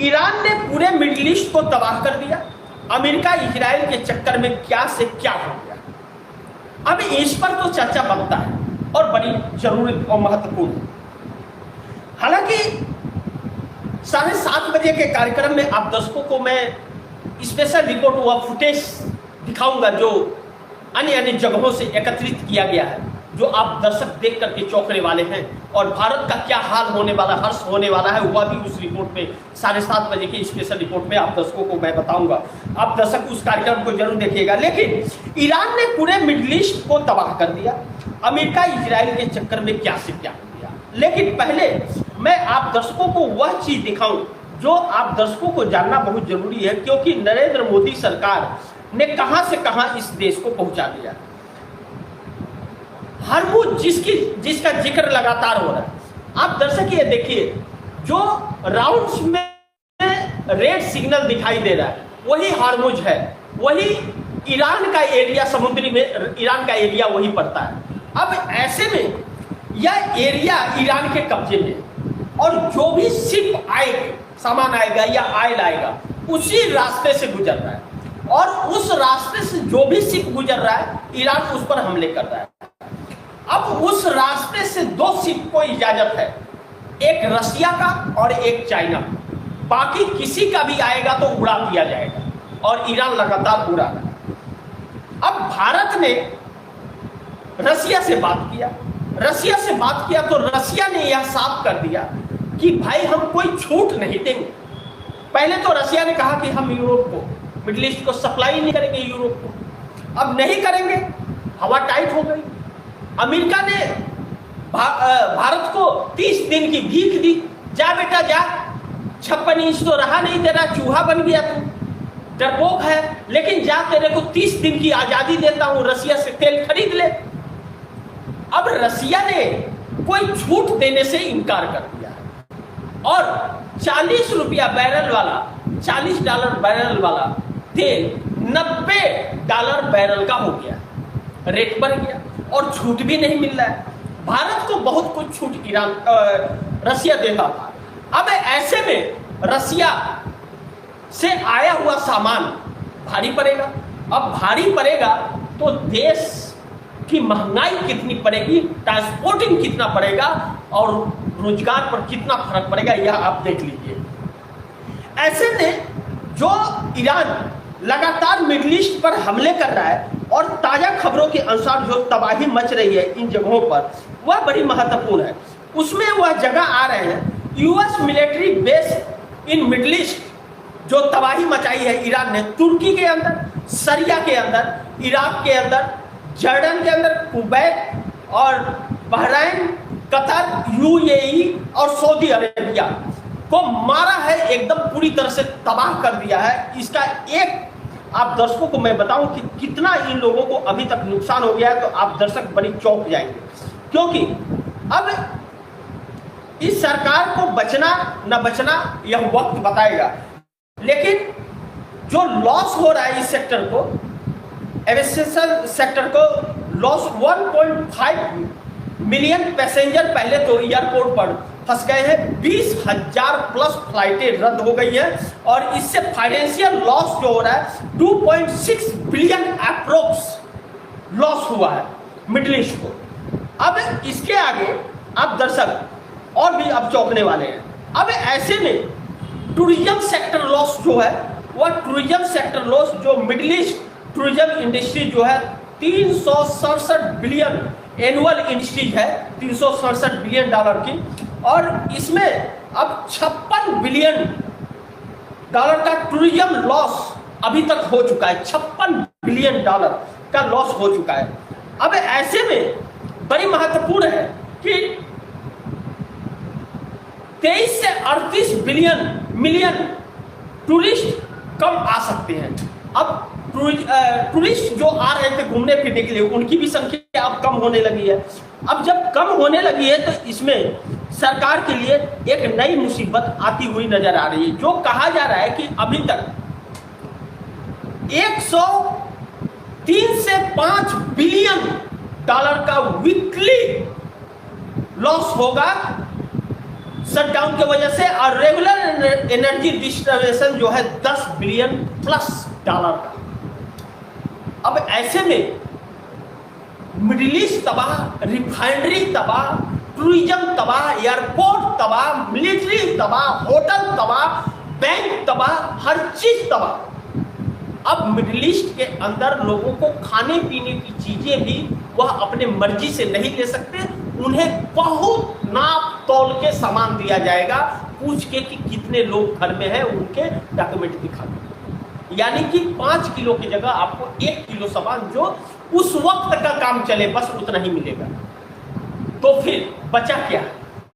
Iran ने पूरे middle east को तबाह कर दिया। अमेरिका इजराइल के चक्कर में क्या से क्या हो गया। अब इस पर तो चर्चा बनता है और बड़ी जरूरी और महत्वपूर्ण है। हालांकि 7:30 बजे के कार्यक्रम में आप दर्शकों को मैं स्पेशल रिपोर्ट व फुटेज दिखाऊंगा जो अन्य अन्य जगहों से एकत्रित किया गया है, जो आप दर्शक देख करके चौंकने वाले हैं। और भारत का क्या हाल होने वाला, हर्ष होने वाला है, वह भी उस रिपोर्ट में 7:30 बजे की स्पेशल रिपोर्ट में आप दर्शकों को मैं बताऊंगा। आप दर्शक उस कार्यक्रम को जरूर देखिएगा। लेकिन ईरान ने पूरे मिडिल ईस्ट को तबाह कर दिया। अमेरिका इजराइल के चक्कर में क्या से क्या हो गया। लेकिन पहले मैं आप दर्शकों को वह चीज दिखाऊं जो आप दर्शकों को जानना बहुत जरूरी है, क्योंकि नरेंद्र मोदी सरकार ने कहां से कहां इस देश को पहुंचा दिया। हरमुज जिसका जिक्र लगातार हो रहा है। आप दर्शक ये देखिए, जो राउंड्स में रेड सिग्नल दिखाई दे रहा है वही हरमुज है, वही ईरान का एरिया, समुद्री में ईरान का एरिया वही पड़ता है। अब ऐसे में यह एरिया ईरान के कब्जे में, और जो भी शिप आएगा, सामान आएगा या आयल आएगा, उसी रास्ते से गुजर रहा है। और उस रास्ते से जो भी शिप गुजर रहा है, ईरान उस पर हमले कर रहा है। अब उस रास्ते से 2 शिप को इजाजत है, एक रसिया का और एक चाइना का। बाकी किसी का भी आएगा तो उड़ा दिया जाएगा, और ईरान लगातार उड़ा रहा है। अब भारत ने रसिया से बात किया तो रसिया ने यह साफ कर दिया कि भाई हम कोई छूट नहीं देंगे। पहले तो रसिया ने कहा कि हम यूरोप को, मिडिल ईस्ट को सप्लाई नहीं करेंगे यूरोप को। अब नहीं करेंगे, हवा टाइट हो गई। अमेरिका ने भारत को 30 दिन की भीख दी, जा बेटा जा, 56 इंच तो रहा नहीं तेरा, चूहा बन गया तू, डरपोक है, लेकिन जा तेरे को 30 दिन की आजादी देता हूं, रसिया से तेल खरीद ले। अब रसिया ने कोई छूट देने से इनकार कर दिया है और 40 रुपया बैरल वाला, $40 बैरल वाला तेल $90 बैरल का हो गया, रेट बढ़ गया और छूट भी नहीं मिल रहा है। भारत को बहुत कुछ छूट रसिया देता था। अब ऐसे में रसिया से आया हुआ सामान भारी पड़ेगा। अब भारी पड़ेगा तो देश की महंगाई कितनी पड़ेगी, ट्रांसपोर्टिंग कितना पड़ेगा और रोजगार पर कितना फर्क पड़ेगा, यह आप देख लीजिए। ऐसे में जो ईरान लगातार मिडिल ईस्ट पर हमले कर रहा है और ताजा खबरों के अनुसार जो तबाही मच रही है इन जगहों पर, वह बड़ी महत्वपूर्ण है। उसमें वह जगह आ रहे हैं US military base in middle east, जो तबाही मचाई है ईरान ने तुर्की के अंदर, सीरिया के अंदर, इराक के अंदर, जॉर्डन के अंदर, कुवैत और बहरीन, कतर, यूएई और सऊदी अरेबिया को मारा है, एकदम पूरी तरह से तबाह कर दिया है। इसका एक आप दर्शकों को मैं बताऊं कि कितना इन लोगों को अभी तक नुकसान हो गया है, तो आप दर्शक बड़ी चौंक जाएंगे। क्योंकि अब इस सरकार को बचना न बचना यह वक्त बताएगा, लेकिन जो लॉस हो रहा है इस सेक्टर को, एविएशन सेक्टर को लॉस, 1.5 मिलियन पैसेंजर पहले तो एयरपोर्ट पर फंस गए हैं, 20,000 प्लस फ्लाइटें रद्द हो गई है और इससे फाइनेंशियल लॉस जो हो रहा है 2.6 बिलियन अप्रोक्स लॉस हुआ है मिडिल ईस्ट को। अब इसके आगे आप दर्शक और भी अब चौंकने वाले हैं। अब ऐसे में टूरिज्म सेक्टर लॉस जो है, वह टूरिज्म सेक्टर लॉस जो मिडिल ईस्ट टूरिज्म इंडस्ट्री जो है 367 बिलियन एनुअल इंडस्ट्रीज है, 367 बिलियन डॉलर की, और इसमें अब 56 बिलियन डॉलर का टूरिज्म लॉस अभी तक हो चुका है। 56 बिलियन डॉलर का लॉस हो चुका है। अब ऐसे में बड़ी महत्वपूर्ण है कि 23 से 38 मिलियन टूरिस्ट कम आ सकते हैं। अब टूरिस्ट जो आ रहे थे घूमने फिरने के लिए, उनकी भी संख्या अब कम होने लगी है। अब जब कम होने लगी है तो इसमें सरकार के लिए एक नई मुसीबत आती हुई नजर आ रही है, जो कहा जा रहा है कि अभी तक 103 से 5 बिलियन डॉलर का वीकली लॉस होगा शटडाउन की वजह से, और रेगुलर एनर्जी डिस्ट्रीब्यूशन जो है 10 बिलियन प्लस डॉलर का। अब ऐसे में मिडिल ईस्ट तबाह, रिफाइनरी तबाह, टूरिज्म तबाह, एयरपोर्ट तबाह, मिलिट्री तबाह, होटल तबाह, बैंक तबाह, हर चीज तबाह। अब मिडिल ईस्ट के अंदर लोगों को खाने पीने की चीजें भी वह अपने मर्जी से नहीं ले सकते, उन्हें बहुत नाप तौल के सामान दिया जाएगा, पूछ के कि कितने लोग घर में हैं, उनके डॉक्यूमेंट दिखा दो। यानी कि 5 किलो की जगह आपको 1 किलो सामान जो उस वक्त का काम चले बस उतना ही मिलेगा। तो फिर बचा क्या?